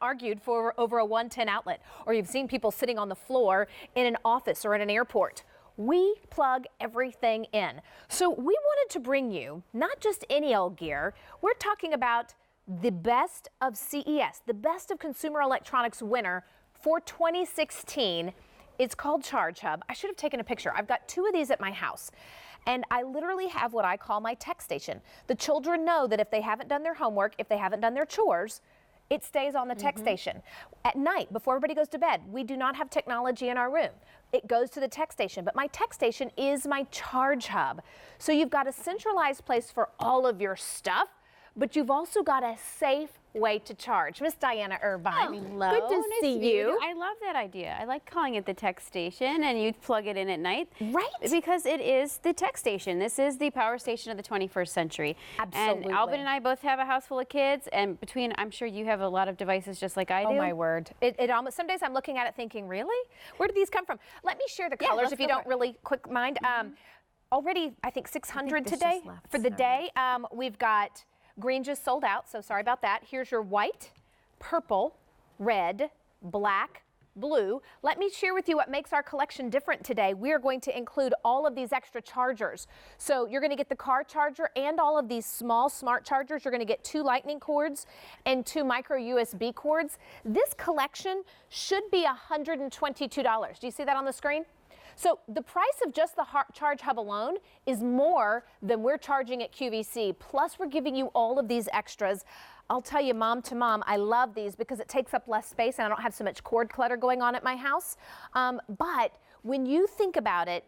argued for over a 110 outlet, or you've seen people sitting on the floor in an office or in an airport. We plug everything in. So we wanted to bring you not just any old gear. We're talking about the best of CES, the best of consumer electronics winner for 2016. It's called ChargeHub. I should have taken a picture. I've got 2 of these at my house. And I literally have what I call my tech station. The children know that if they haven't done their homework, if they haven't done their chores, it stays on the tech station. At night, before everybody goes to bed, we do not have technology in our room. It goes to the tech station, but my tech station is my ChargeHub. So you've got a centralized place for all of your stuff, but you've also got a safe way to charge. Miss Diana Irvine, hello. Good to see you. I love that idea. I like calling it the tech station, and you plug it in at night. Right. Because it is the tech station. This is the power station of the 21st century. Absolutely. And Albin and I both have a house full of kids, and I'm sure you have a lot of devices just like I do. Oh my word. It almost, some days I'm looking at it thinking, really? Where did these come from? Let me share the colors if you don't really quick mind. Already, I think 600 today for the day. We've got green just sold out, so sorry about that. Here's your white, purple, red, black, blue. Let me share with you what makes our collection different today. We are going to include all of these extra chargers. So you're going to get the car charger and all of these small smart chargers. You're going to get 2 lightning cords and 2 micro USB cords. This collection should be $122. Do you see that on the screen? So the price of just the ChargeHub alone is more than we're charging at QVC. Plus, we're giving you all of these extras. I'll tell you, mom to mom, I love these because it takes up less space and I don't have so much cord clutter going on at my house. But when you think about it,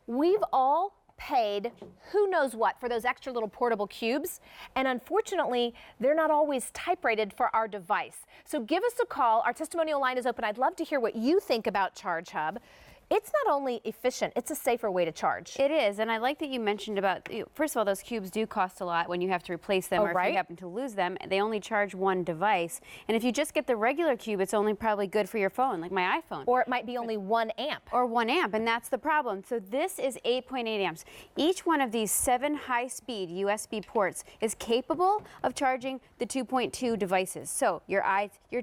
we've all paid who knows what for those extra little portable cubes, and unfortunately they're not always type rated for our device. So give us a call. Our testimonial line is open. I'd love to hear what you think about ChargeHub. It's not only efficient, it's a safer way to charge. It is, and I like that you mentioned about, first of all, those cubes do cost a lot when you have to replace them, or if you happen to lose them. They only charge 1 device, and if you just get the regular cube, it's only probably good for your phone, like my iPhone. Or it might be only 1 amp. Or 1 amp, and that's the problem. So this is 8.8 amps. Each one of these 7 high-speed USB ports is capable of charging the 2.2 devices. So your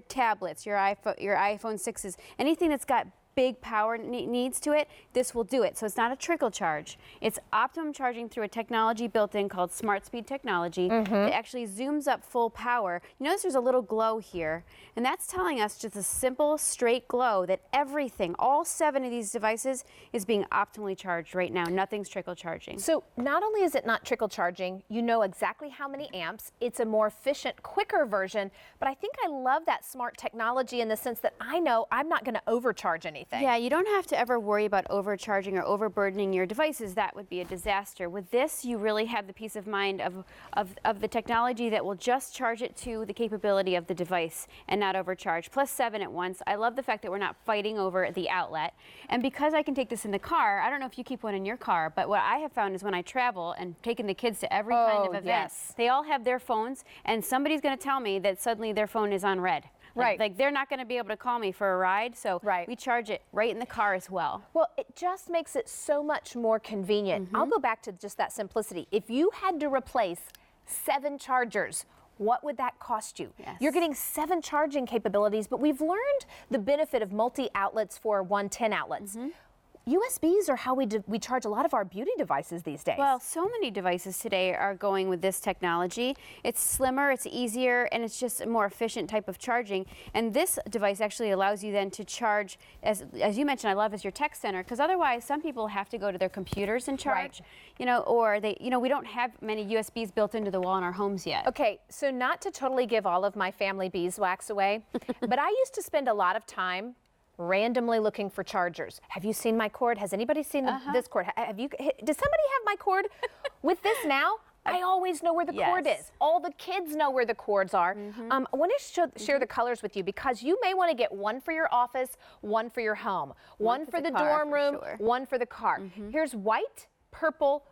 tablets, your iPhone 6s, anything that's got big power needs to it, this will do it. So it's not a trickle charge. It's optimum charging through a technology built in called Smart Speed technology. It actually zooms up full power. You notice there's a little glow here, and that's telling us just a simple straight glow that everything, all 7 of these devices, is being optimally charged right now. Nothing's trickle charging. So not only is it not trickle charging, you know exactly how many amps. It's a more efficient, quicker version, but I think I love that smart technology in the sense that I know I'm not going to overcharge anything. Yeah, you don't have to ever worry about overcharging or overburdening your devices. That would be a disaster. With this, you really have the peace of mind of the technology that will just charge it to the capability of the device and not overcharge. Plus 7 at once. I love the fact that we're not fighting over the outlet. And because I can take this in the car, I don't know if you keep one in your car, but what I have found is when I travel and taking the kids to every kind of event, they all have their phones, and somebody's going to tell me that suddenly their phone is on red. Like they're not going to be able to call me for a ride, so we charge it right in the car as well. Well, it just makes it so much more convenient. I'll go back to just that simplicity. If you had to replace 7 chargers, what would that cost you? You're getting 7 charging capabilities, but we've learned the benefit of multi-outlets for 110 outlets. USBs are how we charge a lot of our beauty devices these days. Well, so many devices today are going with this technology. It's slimmer, it's easier, and it's just a more efficient type of charging. And this device actually allows you then to charge, as you mentioned, I love is your tech center, because otherwise some people have to go to their computers and charge, you know, or we don't have many USBs built into the wall in our homes yet. Okay, so not to totally give all of my family beeswax away, but I used to spend a lot of time randomly looking for chargers. Have you seen my cord? Has anybody seen this cord? Does somebody have my cord? With this now, I always know where the cord is. All the kids know where the cords are. I want to share the colors with you because you may want to get one for your office, one for your home, one for the dorm room, one for the car. Here's white, purple,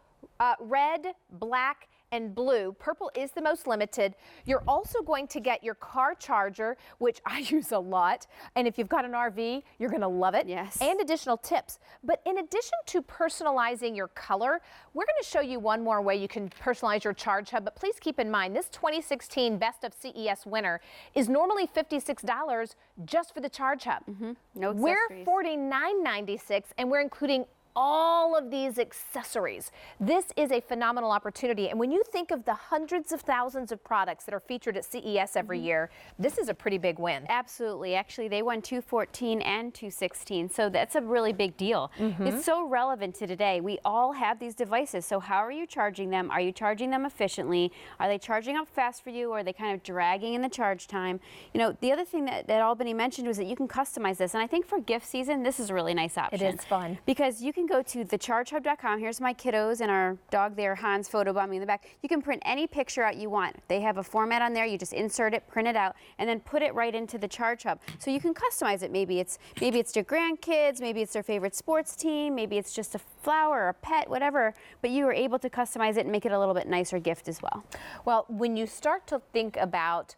red, black, and blue. Purple is the most limited. You're also going to get your car charger, which I use a lot. And if you've got an RV, you're going to love it. Yes. And additional tips. But in addition to personalizing your color, we're going to show you one more way you can personalize your ChargeHub. But please keep in mind, this 2016 Best of CES winner is normally $56 just for the ChargeHub. No accessories. We're $49.96, and we're including all of these accessories. This is a phenomenal opportunity. And when you think of the hundreds of thousands of products that are featured at CES every year, this is a pretty big win. Absolutely. Actually, they won 214 and 216, so that's a really big deal. It's so relevant to today. We all have these devices, so how are you charging them? Are you charging them efficiently? Are they charging up fast for you, or are they kind of dragging in the charge time? You know, the other thing that Albany mentioned was that you can customize this, and I think for gift season, this is a really nice option. It is fun. Because you can go to thechargehub.com. Here's my kiddos and our dog there, Hans, photobombing in the back. You can print any picture out you want. They have a format on there. You just insert it, print it out, and then put it right into the ChargeHub. So you can customize it. Maybe it's their grandkids, maybe it's their favorite sports team, maybe it's just a flower or a pet, whatever. But you are able to customize it and make it a little bit nicer gift as well. Well, when you start to think about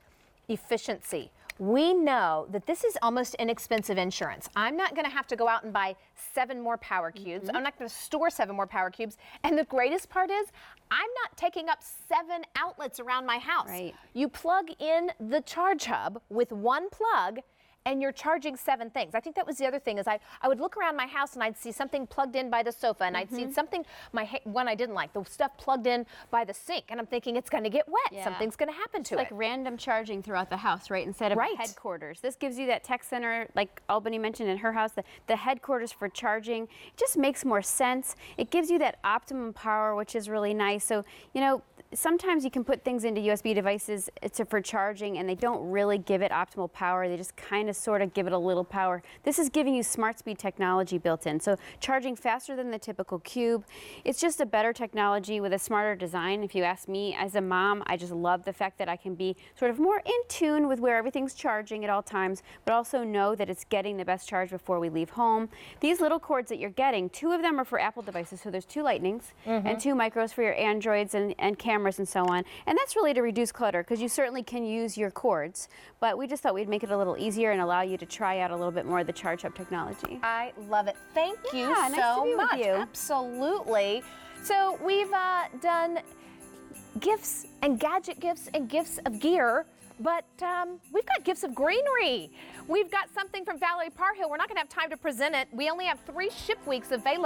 efficiency, we know that this is almost inexpensive insurance. I'm not going to have to go out and buy 7 more power cubes. I'm not going to store 7 more power cubes. And the greatest part is, I'm not taking up 7 outlets around my house. Right. You plug in the ChargeHub with one plug, and you're charging 7 things. I think that was the other thing, is I would look around my house and I'd see something plugged in by the sofa, and I'd see something, one I didn't like, the stuff plugged in by the sink, and I'm thinking it's gonna get wet. Yeah. Something's gonna happen to it. Like random charging throughout the house, right? Instead of headquarters. This gives you that tech center, like Albany mentioned in her house, the headquarters for charging. It just makes more sense. It gives you that optimum power, which is really nice. So, you know, sometimes you can put things into USB devices for charging, and they don't really give it optimal power. They just kind of sort of give it a little power. This is giving you smart speed technology built in, so charging faster than the typical cube. It's just a better technology with a smarter design. If you ask me, as a mom, I just love the fact that I can be sort of more in tune with where everything's charging at all times, but also know that it's getting the best charge before we leave home. These little cords that you're getting, 2 of them are for Apple devices, so there's 2 Lightnings and 2 micros for your Androids and cameras and so on. And that's really to reduce clutter, because you certainly can use your cords, but we just thought we'd make it a little easier and allow you to try out a little bit more of the ChargeHub technology. I love it. Thank you nice so to be much. with you. Absolutely. So we've done gifts and gadget gifts and gifts of gear, but we've got gifts of greenery. We've got something from Valerie Parhill. We're not going to have time to present it. We only have 3 ship weeks available.